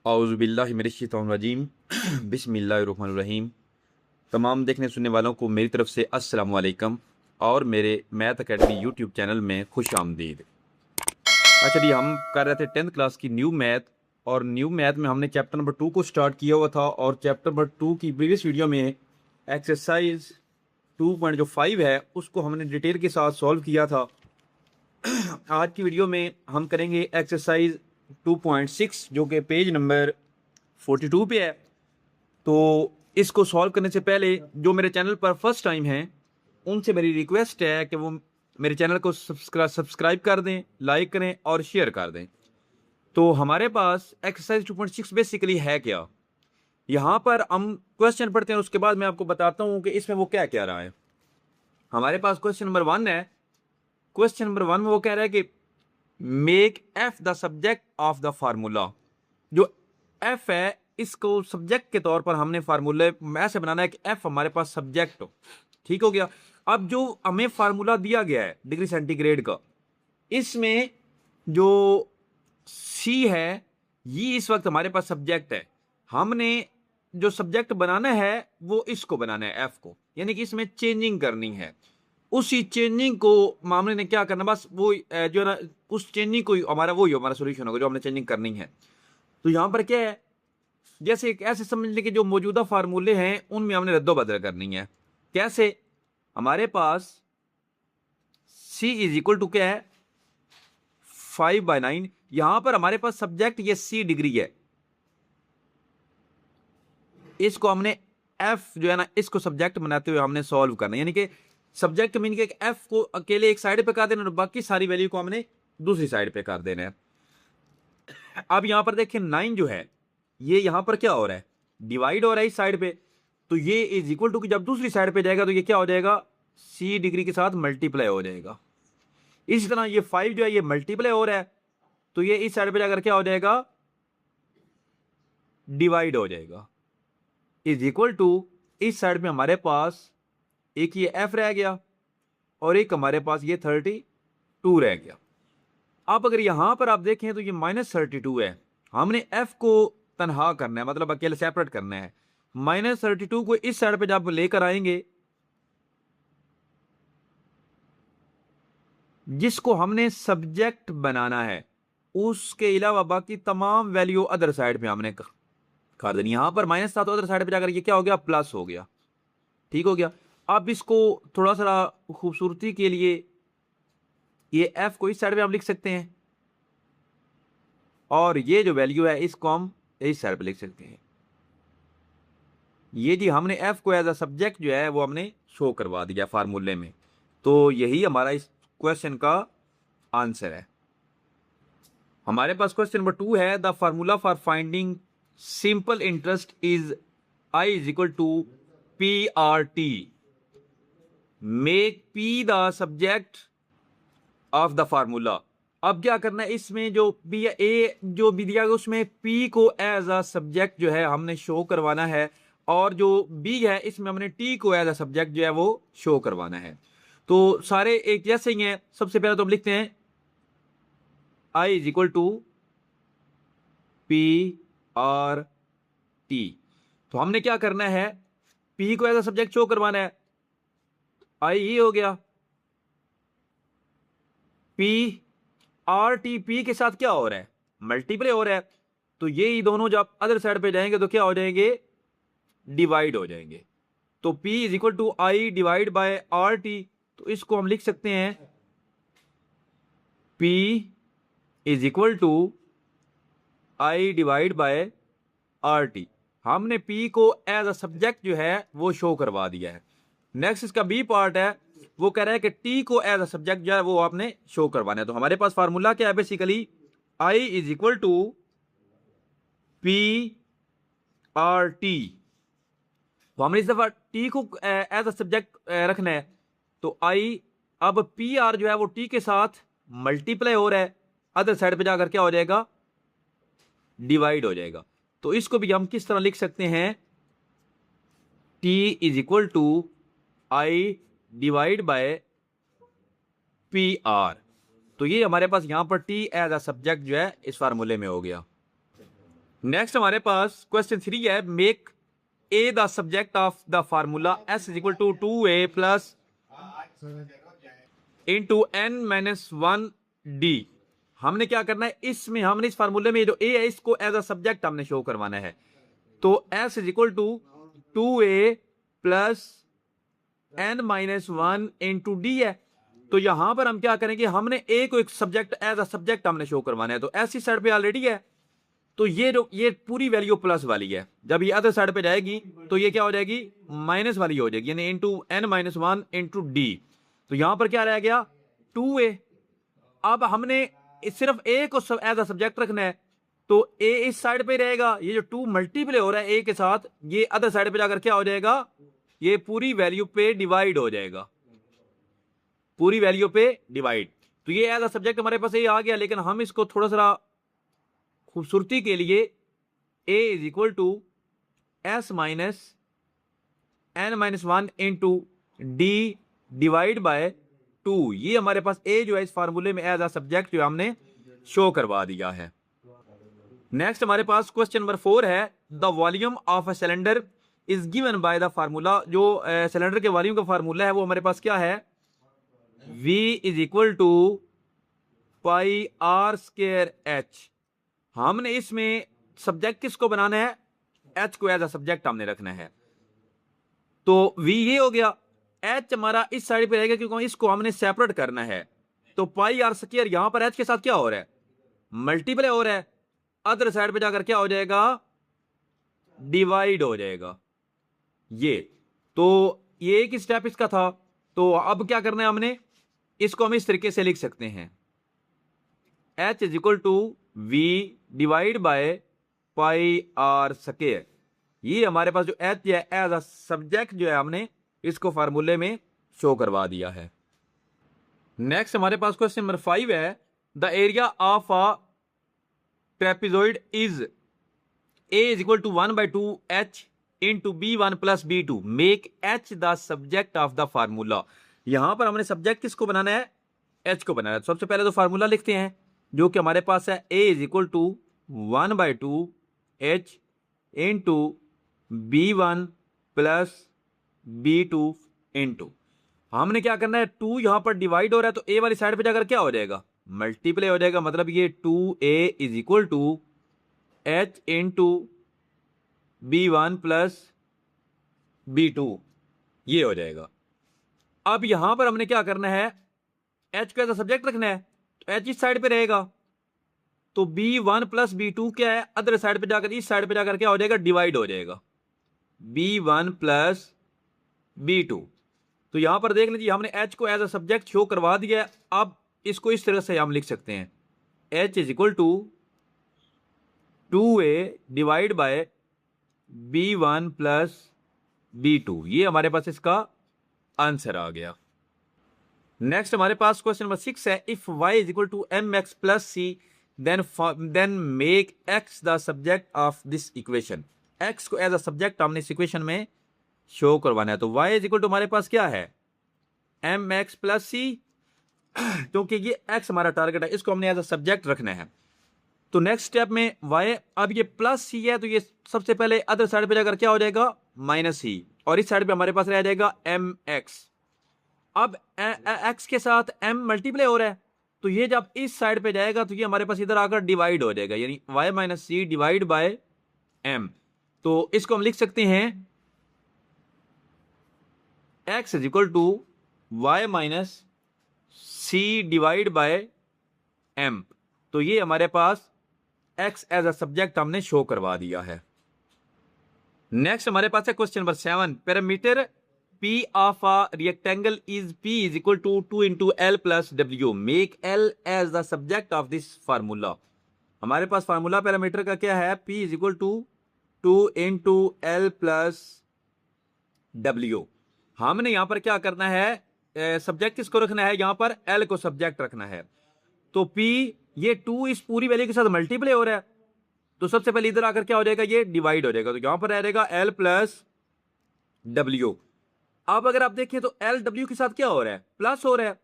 औज़ुबिल्लाहि मिनश्शैतानिर्रजीम बिस्मिल्लाहिर्रहमानिर्रहीम। तमाम देखने सुनने वालों को मेरी तरफ से अस्सलाम वालेकुम और मेरे मैथ अकेडमी यूट्यूब चैनल में खुश आमदीद। अच्छा जी, हम कर रहे थे 10th क्लास की न्यू मैथ, और न्यू मैथ में हमने चैप्टर नंबर 2 को स्टार्ट किया हुआ था, और चैप्टर नंबर 2 की प्रीवियस वीडियो में एक्सरसाइज 2.5 है उसको हमने डिटेल के साथ सॉल्व किया था। आज की वीडियो में हम करेंगे एक्सरसाइज 2.6 जो कि पेज नंबर 42 पे है। तो इसको सॉल्व करने से पहले जो मेरे चैनल पर फर्स्ट टाइम हैं उनसे मेरी रिक्वेस्ट है कि वो मेरे चैनल को सब्सक्राइब कर दें, लाइक करें और शेयर कर दें। तो हमारे पास एक्सरसाइज 2.6 बेसिकली है क्या, यहाँ पर हम क्वेश्चन पढ़ते हैं, उसके बाद मैं आपको बताता हूँ कि इसमें वो क्या कह रहा है। हमारे पास क्वेश्चन नंबर 1 है। क्वेश्चन नंबर 1 में वो कह रहा है कि make F the subject of the formula. जो एफ है इसको सब्जेक्ट के तौर पर हमने फार्मूले में ऐसे बनाना है कि एफ हमारे पास सब्जेक्ट हो। ठीक हो गया। अब जो हमें फार्मूला दिया गया है डिग्री सेंटीग्रेड का, इसमें जो सी है ये इस वक्त हमारे पास सब्जेक्ट है। हमने जो सब्जेक्ट बनाना है वो इसको बनाना है, एफ को, यानी कि इसमें चेंजिंग करनी है। उसी चेंजिंग को मामले ने क्या करना, बस वो जो है ना, उस चेंजिंग को हमारा सोल्यूशन होगा जो हमने चेंजिंग करनी है। तो यहां पर क्या है, जैसे एक ऐसे समझ लें कि जो मौजूदा फार्मूले हैं उनमें हमने रद्दोबदल करनी है। कैसे? हमारे पास c इज इक्वल टू क्या है, 5/9। यहां पर हमारे पास सब्जेक्ट ये c डिग्री है, इसको हमने f जो है ना इसको सब्जेक्ट बनाते हुए हमने सॉल्व करना है। यानी कि सब्जेक्ट मीन के f को अकेले एक साइड पे कर देना और बाकी सारी वैल्यू को हमने दूसरी साइड पे कर देना है। अब यहां पर देखिए 9 जो है ये यहां पर क्या हो रहा है, डिवाइड हो रहा है इस साइड पे। तो ये इज इक्वल टू कि जब दूसरी साइड पे जाएगा तो ये क्या हो जाएगा, c डिग्री के साथ मल्टीप्लाई हो जाएगा। इसी तरह ये 5 जो है ये मल्टीप्लाई हो रहा है, तो ये इस साइड पे जाकर क्या हो जाएगा, डिवाइड हो जाएगा। इज इक्वल टू इस साइड में हमारे पास एक ये f रह गया और एक हमारे पास ये 32 रह गया। अब अगर यहां पर आप देखें तो ये -32 है, हमने f को तनहा करना है, मतलब अकेले सेपरेट करना है। -32 को इस साइड पे जब लेकर आएंगे, जिसको हमने सब्जेक्ट बनाना है, उसके अलावा बाकी तमाम वैल्यू अदर साइड पे हमने कर देनी। यहां पर माइनस था तो अदर साइड पे जाकर ये क्या हो गया, प्लस हो गया। ठीक हो गया। अब इसको थोड़ा सा खूबसूरती के लिए ये f को इस साइड पे हम लिख सकते हैं और ये जो वैल्यू है इसको हम इस साइड पे लिख सकते हैं। ये जी हमने f को एज अ सब्जेक्ट जो है वो हमने शो करवा दिया फार्मूले में। तो यही हमारा इस क्वेश्चन का आंसर है। हमारे पास क्वेश्चन नंबर 2 है, the formula for finding simple interest is I is equal to PRT। Make P the subject of the formula. अब क्या करना है, इसमें जो बी ए जो भी दिया गया उसमें P को एज अ सब्जेक्ट जो है हमने शो करवाना है, और जो B है इसमें हमने T को एज अ सब्जेक्ट जो है वो शो करवाना है। तो सारे एक जैसे ही हैं। सबसे पहले तो हम लिखते हैं I is equal to PRT। तो हमने क्या करना है, P को एज अ सब्जेक्ट शो करवाना है। I ये हो गया, PRT P के साथ क्या हो रहा है, मल्टीप्लाई हो रहा है। तो ये ही दोनों जब अदर साइड पे जाएंगे तो क्या हो जाएंगे, डिवाइड हो जाएंगे। तो P is equal to I divide by RT। तो इसको हम लिख सकते हैं P is equal to I divide by RT। हमने P को एज अ सब्जेक्ट जो है वो शो करवा दिया है। नेक्स्ट इसका बी पार्ट है, वो कह रहा है कि T को एज अ सब्जेक्ट जो है वो आपने शो करवाना है। तो हमारे पास फार्मूला क्या है, basically I is equal to PRT। तो हमने इस दफा T को एज अ सब्जेक्ट रखना है। तो I, अब PR जो है वो T के साथ मल्टीप्लाई हो रहा है, अदर साइड पे जाकर क्या हो जाएगा, डिवाइड हो जाएगा। तो इसको भी हम किस तरह लिख सकते हैं, T is equal to I divide by PR। तो ये हमारे पास यहां पर T एज अ सब्जेक्ट जो है इस फार्मूले में हो गया। नेक्स्ट हमारे पास क्वेश्चन 3 है, make a the subject of the formula s is equal to 2a plus into n minus 1d। हमने क्या करना है, इसमें हमने इस फार्मूले में जो a है इसको एज अ सब्जेक्ट हमने शो करवाना है। तो s is equal to 2a plus n minus 1 into d है। तो यहां पर हम क्या करेंगे, हमने a को एक सब्जेक्ट एज अ सब्जेक्ट हमने शो करवाना है। तो s इस साइड पे ऑलरेडी है, तो ये पूरी वैल्यू प्लस वाली है। जब ये अदर साइड पे जाएगी तो ये क्या हो जाएगी, माइनस वाली हो जाएगी, यानी into n minus 1 into D. तो यहां पर क्या रह गया, 2a। अब हमने सिर्फ a को एज अ सब्जेक्ट रखना है, तो a इस साइड पे रहेगा, ये जो 2 मल्टीप्लाई हो रहा है a के साथ, ये अदर साइड पे जाकर क्या हो जाएगा, ये पूरी वैल्यू पे डिवाइड हो जाएगा, पूरी वैल्यू पे डिवाइड। तो ये एज अ सब्जेक्ट हमारे पास ये आ गया, लेकिन हम इसको थोड़ा सा खूबसूरती के लिए a is equal to s minus n minus 1 into d divide by 2, ये हमारे पास a जो है इस फार्मूले में एज अ सब्जेक्ट जो हमने शो करवा दिया है। नेक्स्ट हमारे पास क्वेश्चन नंबर 4 है, the volume of a cylinder is given by the formula. जो सिलेंडर के वॉल्यूम का फार्मूला है वो हमारे पास क्या है, v is equal to pi r square h. हमने इसमें सब्जेक्ट किसको बनाना है, h को एज अ सब्जेक्ट हमने रखना है। तो v ये हो गया, h हमारा इस साइड पे रहेगा क्योंकि इसको हमने सेपरेट करना है। तो पाई आर स्क्वायर यहां पर h के साथ क्या हो रहा है, मल्टीप्लाई हो रहा है, अदर साइड पे जाकर क्या हो जाएगा, डिवाइड हो जाएगा। ये तो ये एक स्टेप इसका था। तो अब क्या करना है, हमने इसको हम इस तरीके से लिख सकते हैं, h is equal to v divide by pi r square. ये हमारे पास जो h है एज अ सब्जेक्ट जो है हमने इसको फार्मूले में शो करवा दिया है। नेक्स्ट हमारे पास क्वेश्चन नंबर 5 है, the area of a trapezoid is a is equal to 1/2h into b1 plus b2, make h the subject of the formula. यहां पर हमने सब्जेक्ट किसको बनाना है, h को बनाना है। तो सबसे पहले तो फार्मूला लिखते हैं जो कि हमारे पास है, a is equal to 1/2h into b1 plus b2 into, हमने क्या करना है, 2 यहां पर डिवाइड हो रहा है तो a वाली साइड पे जाकर क्या हो जाएगा, मल्टीप्लाई हो जाएगा। मतलब ये 2a is equal to h into b1 plus b2, ये हो जाएगा। अब यहां पर हमने क्या करना है, h को एज अ सब्जेक्ट रखना है, तो h इस साइड पे रहेगा, तो b1 प्लस b2 क्या है, अदर साइड पे जाकर इस साइड पे जाकर क्या हो जाएगा, डिवाइड हो जाएगा, b1 प्लस b2। तो यहां पर देख लीजिए हमने h को एज अ सब्जेक्ट शो करवा दिया है। अब इसको इस तरह से हम लिख सकते हैं, h is equal to 2a divide by b1 plus b2, ये हमारे पास इसका आंसर आ गया। नेक्स्ट हमारे पास क्वेश्चन नंबर 6 है, if y is equal to mx plus c then make x the subject of this equation. x को as a subject हमने इस इक्वेशन में शो करवाना है। तो y इज इक्वल टू हमारे पास क्या है, mx प्लस c, क्योंकि ये x हमारा टारगेट है, इसको हमने एज अ सब्जेक्ट रखना है। तो नेक्स्ट स्टेप में y, अब ये प्लस c है तो ये सबसे पहले अदर साइड पे जाकर क्या हो जाएगा, माइनस c, और इस साइड पे हमारे पास रह जाएगा mx। अब x के साथ m मल्टीप्लाई हो रहा है, तो ये जब इस साइड पे जाएगा तो ये हमारे पास इधर आकर डिवाइड हो जाएगा, यानी y minus c divide by m। तो इसको हम लिख सकते हैं x is equal to y minus c divide by m। तो ये हमारे पास x एज अ सब्जेक्ट हमने शो करवा दिया है। नेक्स्ट हमारे पास है question number 7, parameter P of a rectangle is P is equal to 2 into L plus W. Make L as the subject of this formula. हमारे पास फार्मूला पैरामीटर का क्या है, P is equal to 2 into L plus W। हमने यहां पर क्या करना है, सब्जेक्ट किसको रखना है, यहां पर L को सब्जेक्ट रखना है। तो P ये 2 इस पूरी वैल्यू के साथ मल्टीप्लाई हो रहा है, तो सबसे पहले इधर आकर क्या हो जाएगा, ये डिवाइड हो जाएगा, तो यहां पर रहेगा L प्लस W। अब अगर आप देखें तो एल डब्ल्यू के साथ क्या हो रहा है, प्लस हो रहा है,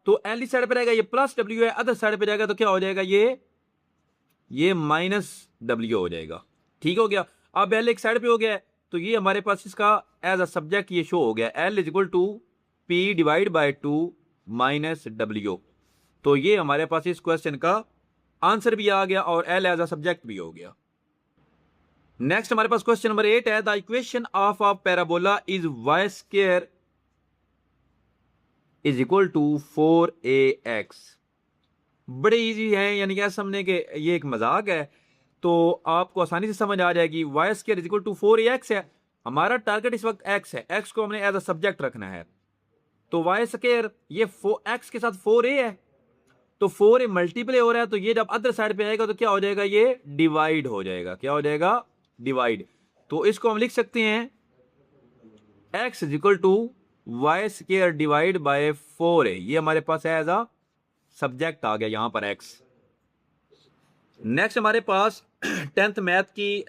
तो एल इस साइड पे रहेगा, ये प्लस डब्ल्यू है, अदर साइड पे जाएगा तो क्या हो जाएगा, ये माइनस W हो जाएगा। ठीक हो गया। अब L एक साइड पे हो गया है, तो ये हमारे पास इसका एज अ सब्जेक्ट ये शो हो गया, L is equal to P divide by 2 minus W। तो ये हमारे पास इस क्वेश्चन का आंसर भी आ गया और L एज अ सब्जेक्ट भी हो गया। नेक्स्ट हमारे पास क्वेश्चन नंबर 8 है, the equation of a parabola is y square is equal to 4ax। बड़े इजी है, यानी कि समझने के ये एक मजाक है, तो आपको आसानी से समझ आ जाएगी। Y square is equal to 4ax है, हमारा टारगेट इस वक्त x है, x को हमने एज अ सब्जेक्ट रखना है। तो वाई स्क्वायर ये x के साथ 4a है, तो 4a मल्टीप्लाई हो रहा है, तो ये जब अदर साइड पे आएगा तो क्या हो जाएगा, ये डिवाइड हो जाएगा। क्या हो जाएगा, डिवाइड। तो इसको हम लिख सकते हैं x is equal to y square divide by 4a। ये हमारे पास एज अ सब्जेक्ट आ गया यहां पर x। नेक्स्ट हमारे पास 10th मैथ की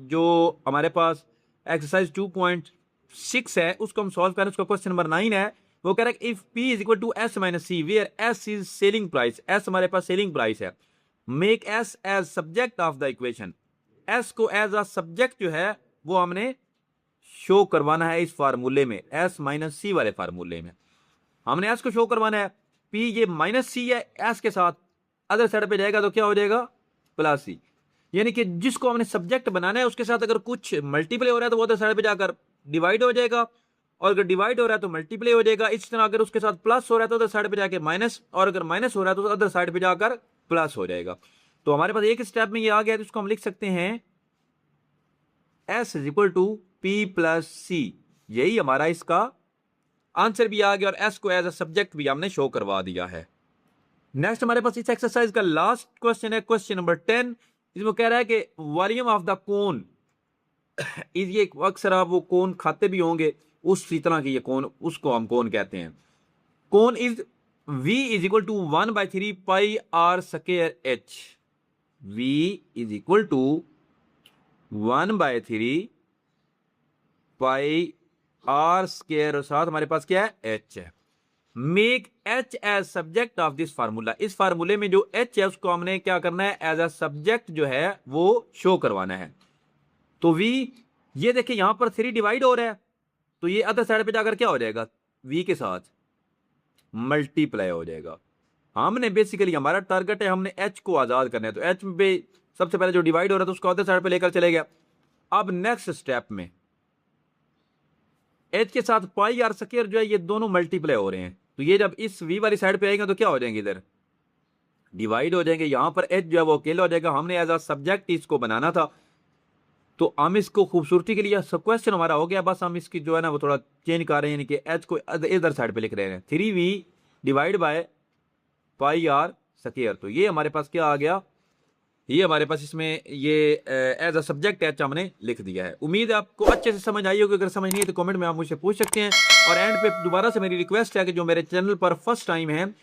जो हमारे पास एक्सरसाइज 2.6 है, उसको हम सॉल्व करें। उसका क्वेश्चन नंबर 9 है, वो कह रहा है if P is equal to S minus c where S is selling price. S हमारे पास सेलिंग प्राइस है, make S as subject of the equation. S को एज अ सब्जेक्ट जो है वो हमने शो करवाना है इस फार्मूले में, S माइनस सी वाले फार्मूले में हमने S को शो करवाना है। P ये माइनस सी है, S के साथ अदर साइड पे जाएगा तो क्या हो जाएगा, प्लस सी। यानी कि जिसको हमने सब्जेक्ट बनाना है उसके साथ अगर कुछ मल्टीप्लाई हो रहा है तो वो अदर साइड पे जाकर डिवाइड हो जाएगा, और अगर डिवाइड हो रहा है तो मल्टीप्लाई हो जाएगा। इस तरह अगर उसके साथ प्लस हो रहा है तो अदर साइड पे जाकर माइनस, और अगर माइनस हो रहा है तो अदर साइड पे जाकर प्लस हो जाएगा। तो हमारे पास एक स्टेप में ये आ गया, तो इसको हम लिख सकते हैं S is equal to P plus C. यही हमारा इसका आंसर भी आ गया और S को एज अ सब्जेक्ट भी हमने शो करवा दिया है। नेक्स्ट हमारे पास इस एक्सरसाइज का लास्ट क्वेश्चन है, क्वेश्चन नंबर 10। इसमें कह रहा है कि volume of the cone is, ये अक्सर आप वो कोन खाते भी होंगे, उसी तरह की ये कोन, उसको हम कोन कहते हैं। Cone is V is equal to 1/3 pi r square H। V is equal to 1/3 pi r square, और साथ हमारे पास क्या है, H है। Make H as subject of this formula. इस फार्मूले में जो H है उसको हमने क्या करना है, एज अ सब्जेक्ट जो है वो शो करवाना है। तो V, ये देखिए यहां पर 3 डिवाइड हो रहा है, तो ये अदर साइड पे जाकर क्या हो जाएगा, V के साथ मल्टीप्लाई हो जाएगा। हमने बेसिकली, हमारा टारगेट है हमने H को आजाद करना है, तो H पे सबसे पहले जो डिवाइड हो रहा है तो उसको अदर साइड पे लेकर चले गया। अब नेक्स्ट स्टेप में H के साथ पाई आर स्क्वायर जो है ये दोनों मल्टीप्लाई हो रहे हैं, तो ये जब इस V वाली साइड पे आएंगे तो क्या हो जाएंगे, इधर डिवाइड हो जाएंगे। यहां पर H जो है वो अकेला हो जाएगा, हमने एज अ सब्जेक्ट इसको बनाना था, तो हम इसको खूबसूरती के लिए सब क्वेश्चन हमारा हो गया, बस हम इसकी जो है ना वो थोड़ा चेंज कर रहे हैं, यानी कि H को इधर साइड पे लिख रहे हैं 3V divide by pi r square. तो ये हमारे पास क्या आ गया, ये हमारे पास इसमें ये एज अ सब्जेक्ट H हमने लिख दिया है। उम्मीद है आपको अच्छे से समझ आई होगी, अगर समझ नहीं है तो कमेंट में आप मुझसे पूछ सकते हैं। और एंड पे दोबारा से मेरी रिक्वेस्ट है कि जो मेरे चैनल पर फर्स्ट टाइम है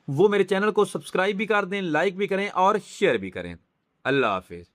वो मेरे चैनल को सब्सक्राइब भी कर दें, लाइक भी करें और शेयर भी करें। अल्लाह हाफिज।